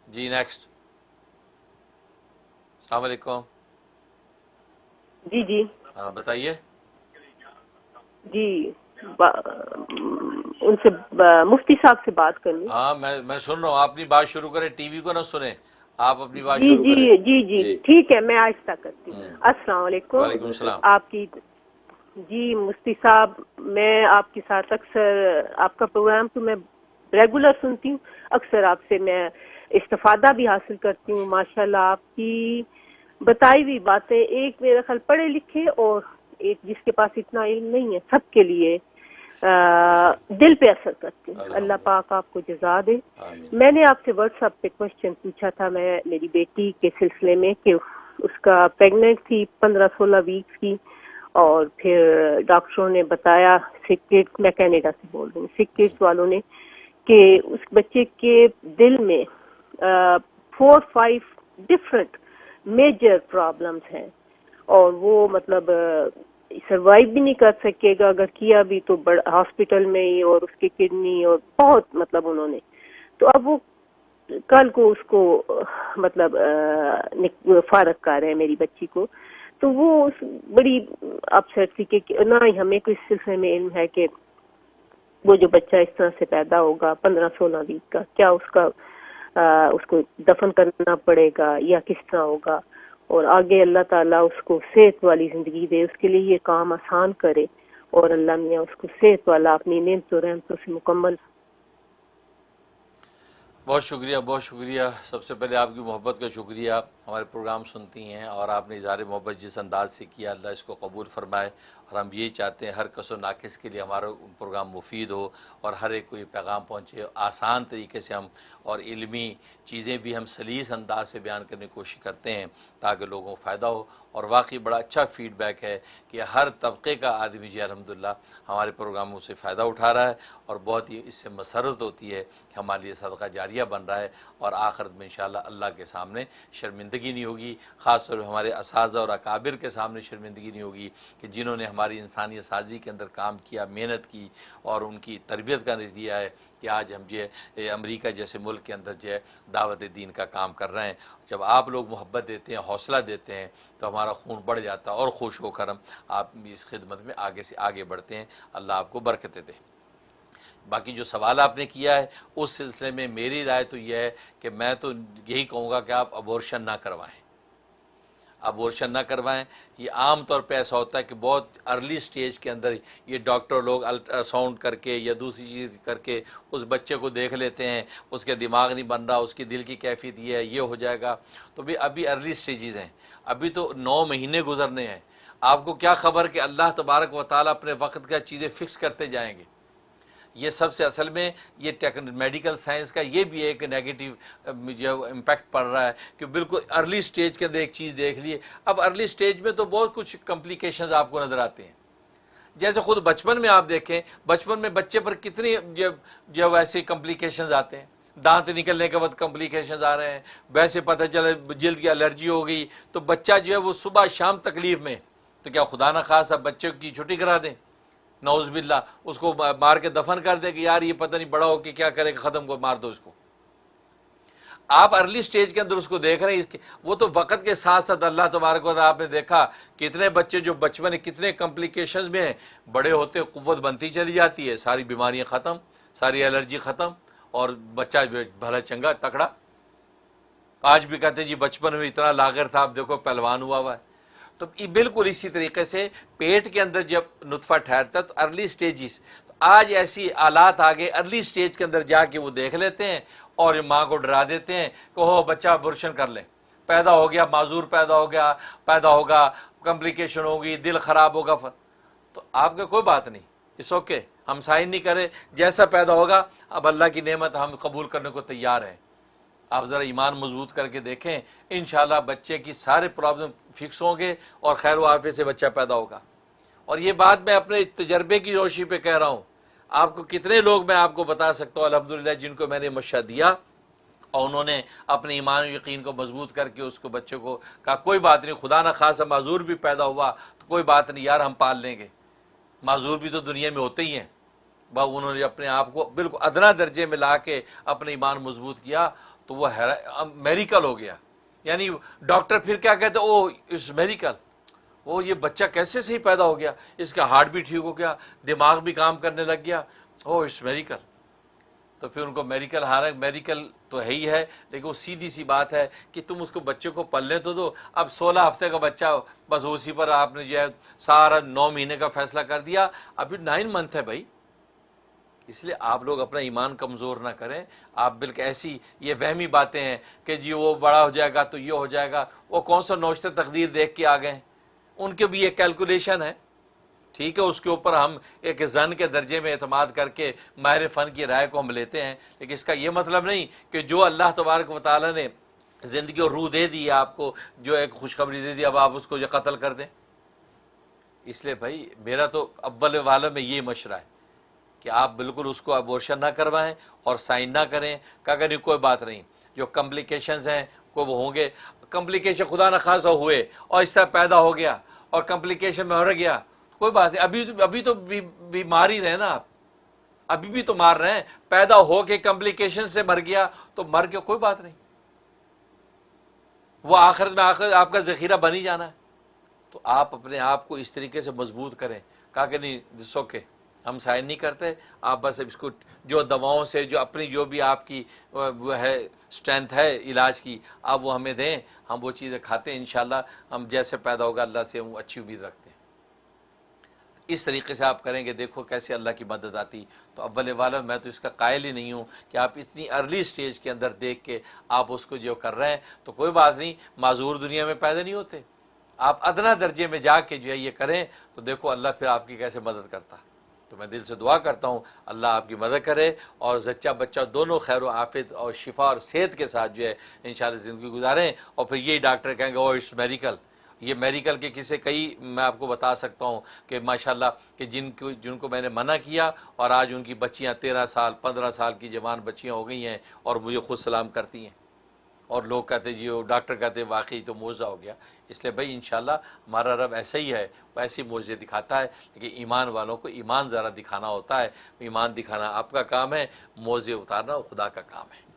जी next. अस्सलाम वालेकुम। जी जी हाँ बताइए। जी। उनसे मुफ्ती साहब से बात करनी। हाँ मैं सुन रहा हूँ, आप अपनी बात शुरू करें, टीवी को ना सुने, आप अपनी बात जी शुरू जी करें। जी जी जी। ठीक है, मैं आहिस्ता करती हूँ। हम्म। अस्सलाम वालेकुम। वालेकुम सलाम। आपकी जी मुफ्ती साहब, मैं आपके साथ अक्सर आपका प्रोग्राम तो मैं रेगुलर सुनती हूँ। अक्सर आपसे मैं इस्तिफादा भी हासिल करती हूँ। माशाल्लाह आपकी बताई हुई बातें, एक मेरा ख्याल पढ़े लिखे और एक जिसके पास इतना इल्म नहीं है, सबके लिए दिल पे असर करती हैं। अल्लाह अल्हम्दुलिल्लाह। पाक आपको जज़ा दे। आमीन। मैंने आपसे व्हाट्सएप पे क्वेश्चन पूछा था, मैं मेरी बेटी के सिलसिले में, कि उसका प्रेग्नेंट थी 15-16 वीक्स की, और फिर डॉक्टरों ने बताया, सिक किड्स, मैं कनाडा से बोल रही हूँ, सिक किड्स वालों ने, कि उस बच्चे के दिल में 4-5 डिफरेंट मेजर प्रॉब्लम्स हैं, और वो मतलब सरवाइव भी नहीं कर सकेगा, अगर किया भी तो बड़ा हॉस्पिटल में ही, और उसकी किडनी और बहुत मतलब उन्होंने, तो अब वो कल को उसको मतलब फारग कर रहे हैं मेरी बच्ची को। तो वो बड़ी अपसेट थी कि ना ही हमें कोई सिलसिले में इल्म है कि वो जो बच्चा इस तरह से पैदा होगा 15-16 वीक का, क्या उसका उसको दफन करना पड़ेगा या किस तरह होगा, और आगे अल्लाह ताला उसको सेहत वाली जिंदगी दे, उसके लिए ये काम आसान करे, और अल्लाह मियाँ उसको सेहत वाला अपनी नेमतों रहमतों से मुकम्मल। बहुत शुक्रिया, बहुत शुक्रिया। सबसे पहले आपकी मोहब्बत का शुक्रिया, हमारे प्रोग्राम सुनती हैं और आपने इज़हार मोहब्बत जिस अंदाज से किया, अल्लाह इसको कबूल फरमाए। और हम यही चाहते हैं हर कसो नाकिस के लिए हमारा प्रोग्राम मुफीद हो और हर एक को ये पैगाम पहुँचे आसान तरीके से। हम और इल्मी चीज़ें भी हम सलीस अंदाज से बयान करने की कोशिश करते हैं ताकि लोगों को फ़ायदा हो। और वाकई बड़ा अच्छा फ़ीडबैक है कि हर तबके का आदमी जी अल्हम्दुलिल्लाह हमारे प्रोग्रामों से फ़ायदा उठा रहा है, और बहुत ही इससे मसरत होती है कि हमारे लिए सदका जारिया बन रहा है, और आखिरत में इंशाअल्लाह अल्लाह के सामने शर्मिंदगी नहीं होगी। ख़ास तौर पर हमारे असाज़ा और अकाबिर के सामने शर्मिंदगी नहीं होगी कि जिन्होंने हमारी इंसानियत साजी के अंदर काम किया, मेहनत की और उनकी तरबियत का नतीजा है कि आज हम जो है अमेरिका जैसे मुल्क के अंदर जो है दावत दीन का काम कर रहे हैं। जब आप लोग मोहब्बत देते हैं, हौसला देते हैं, तो हमारा खून बढ़ जाता है और खुश होकर हम आप इस खिदमत में आगे से आगे बढ़ते हैं। अल्लाह आपको बरकतें दे। बाकी जो सवाल आपने किया है उस सिलसिले में मेरी राय तो यह है कि मैं तो यही कहूँगा कि आप अबॉर्शन ना करवाएं, अबॉर्शन ना करवाएं। ये आम तौर पे ऐसा होता है कि बहुत अर्ली स्टेज के अंदर ये डॉक्टर लोग अल्ट्रासाउंड करके या दूसरी चीज़ करके उस बच्चे को देख लेते हैं, उसके दिमाग नहीं बन रहा, उसकी दिल की कैफियत ये हो जाएगा। तो भी अभी अर्ली स्टेजेस हैं, अभी तो 9 महीने गुजरने हैं। आपको क्या खबर कि अल्लाह तबारक व ताला अपने वक्त का चीज़ें फ़िक्स करते जाएंगे। ये सबसे असल में ये मेडिकल साइंस का ये भी एक नेगेटिव जो इम्पैक्ट पड़ रहा है कि बिल्कुल अर्ली स्टेज के अंदर एक चीज़ देख लिए। अब अर्ली स्टेज में तो बहुत कुछ कॉम्प्लिकेशंस आपको नज़र आते हैं। जैसे खुद बचपन में आप देखें, बचपन में बच्चे पर कितनी जब ऐसे कॉम्प्लिकेशंस आते हैं, दांत निकलने के बाद कॉम्प्लिकेशंस आ रहे हैं, वैसे पता चले जल्द की एलर्जी हो गई, तो बच्चा जो है वो सुबह शाम तकलीफ में। तो क्या खुदा न खास अब बच्चे की छुट्टी करा दें, नौज़बिल्ला, उसको मार के दफन कर दे कि यार ये पता नहीं बड़ा हो कि क्या करेगा, ख़त्म को मार दो इसको। आप अर्ली स्टेज के अंदर उसको देख रहे हैं, इसके वो तो वक्त के साथ साथ अल्लाह तबारक व तआला, आपने देखा कितने बच्चे जो बचपन में कितने कॉम्प्लिकेशंस में हैं, बड़े होते कुव्वत बनती चली जाती है, सारी बीमारियां ख़त्म, सारी एलर्जी ख़त्म, और बच्चा भला चंगा तकड़ा। आज भी कहते जी बचपन में इतना लागर था, अब देखो पहलवान हुआ है। तो बिल्कुल इसी तरीके से पेट के अंदर जब नुतफ़ा ठहरता है तो अर्ली स्टेजिस, तो आज ऐसी आलात आ गए, अर्ली स्टेज के अंदर जाके वो देख लेते हैं और माँ को डरा देते हैं कि हो बच्चा अबॉर्शन कर ले, पैदा हो गया, माजूर पैदा हो गया, पैदा होगा, कॉम्प्लिकेशन होगी, दिल ख़राब होगा। तो आपका कोई बात नहीं, इस ओके, हम साइन नहीं करें, जैसा पैदा होगा अब अल्लाह की नेमत हम कबूल करने को तैयार हैं। आप ज़रा ईमान मजबूत करके देखें, इंशाल्लाह बच्चे की सारे प्रॉब्लम फिक्स होंगे और खैर आफियत से बच्चा पैदा होगा। और ये बात मैं अपने तजर्बे की रोशनी पे कह रहा हूँ। आपको कितने लोग मैं आपको बता सकता हूँ अल्हम्दुलिल्लाह जिनको मैंने मशा दिया और उन्होंने अपने ईमान यकीन को मजबूत करके उसको बच्चे को कहा कोई बात नहीं, खुदा ना खासा माजूर भी पैदा हुआ तो कोई बात नहीं यार, हम पाल लेंगे, माजूर भी तो दुनिया में होते ही हैं। उन्होंने अपने आप को बिल्कुल अदना दर्जे में ला के अपने ईमान मजबूत किया, तो वो मेरिकल हो गया। यानी डॉक्टर फिर क्या कहते, ओ इट्स मेरिकल, ओ ये बच्चा कैसे सही पैदा हो गया, इसका हार्ट भी ठीक हो गया, दिमाग भी काम करने लग गया, ओ इट्स मेरिकल। तो फिर उनको मेडिकल, हालांकि मेडिकल तो है ही है, लेकिन वो सीधी सी बात है कि तुम उसको बच्चे को पलने तो दो। अब 16 हफ्ते का बच्चा, बस उसी पर आपने जो है सारा 9 महीने का फैसला कर दिया, अभी 9 मंथ है भाई। इसलिए आप लोग अपना ईमान कमज़ोर ना करें। आप बिल्कुल ऐसी ये वहमी बातें हैं कि जी वो बड़ा हो जाएगा तो ये हो जाएगा, वो कौन सा नौश्ते तकदीर देख के आ गए, उनके भी एक कैलकुलेशन है, ठीक है, उसके ऊपर हम एक जन के दर्जे में एतमाद करके माहिर फ़न की राय को हम लेते हैं। लेकिन इसका ये मतलब नहीं कि जो अल्लाह तबारक व तआला ने ज़िंदगी और रूह दे दी है आपको, जो एक खुशखबरी दे दी, अब आप उसको जो कत्ल कर दें। इसलिए भाई मेरा तो अव्वल वाला में ये मशरा है कि आप बिल्कुल उसको अबॉर्शन ना करवाएं और साइन ना करें। कहा नहीं कोई बात नहीं, जो कम्प्लिकेशंस हैं को वो होंगे, कम्प्लिकेशन खुदा न खासा हुए और इस तरह पैदा हो गया और कम्प्लिकेशन में हो गया, कोई बात नहीं, अभी तो बीमार ही रहे ना आप, अभी भी तो मार रहे हैं। पैदा हो के कम्प्लिकेशन से मर गया तो मर गया, कोई बात नहीं, वो आखिरत में आपका जखीरा बन ही जाना है। तो आप अपने आप को इस तरीके से मजबूत करें। कहा कि नहीं दिस ओके, हम साइन नहीं करते, आप बस इसको जो दवाओं से, जो अपनी जो भी आपकी वो है स्ट्रेंथ है इलाज की, आप वो हमें दें, हम वो चीज़ें खाते हैं, इंशाल्लाह हम जैसे पैदा होगा अल्लाह से हम अच्छी उम्मीद रखते हैं। इस तरीके से आप करेंगे, देखो कैसे अल्लाह की मदद आती। तो अव्वल वाला मैं तो इसका कायल ही नहीं हूँ कि आप इतनी अर्ली स्टेज के अंदर देख के आप उसको जो कर रहे हैं, तो कोई बात नहीं, माजूर दुनिया में पैदा नहीं होते। आप अदना दर्जे में जाके जो है ये करें तो देखो अल्लाह फिर आपकी कैसे मदद करता। तो मैं दिल से दुआ करता हूँ अल्लाह आपकी मदद करे और जच्चा बच्चा दोनों खैर आफियत और शिफा और सेहत के साथ जो है इंशाल्लाह ज़िंदगी गुजारें। और फिर यही डॉक्टर कहेंगे ओ इट्स मेडिकल, ये मेडिकल के किस्से कई मैं आपको बता सकता हूँ कि माशाल्लाह कि जिनको मैंने मना किया और आज उनकी बच्चियाँ 13 साल 15 साल की जवान बच्चियाँ हो गई हैं और मुझे खुद सलाम करती हैं। और लोग कहते जी वो डॉक्टर कहते वाकई तो मौज़ा हो गया। इसलिए भाई इंशाल्लाह हमारा रब ऐसा ही है, वो ऐसी मौज़े दिखाता है, लेकिन ईमान वालों को ईमान ज़रा दिखाना होता है। ईमान दिखाना आपका काम है, मौज़े उतारना खुदा का काम है।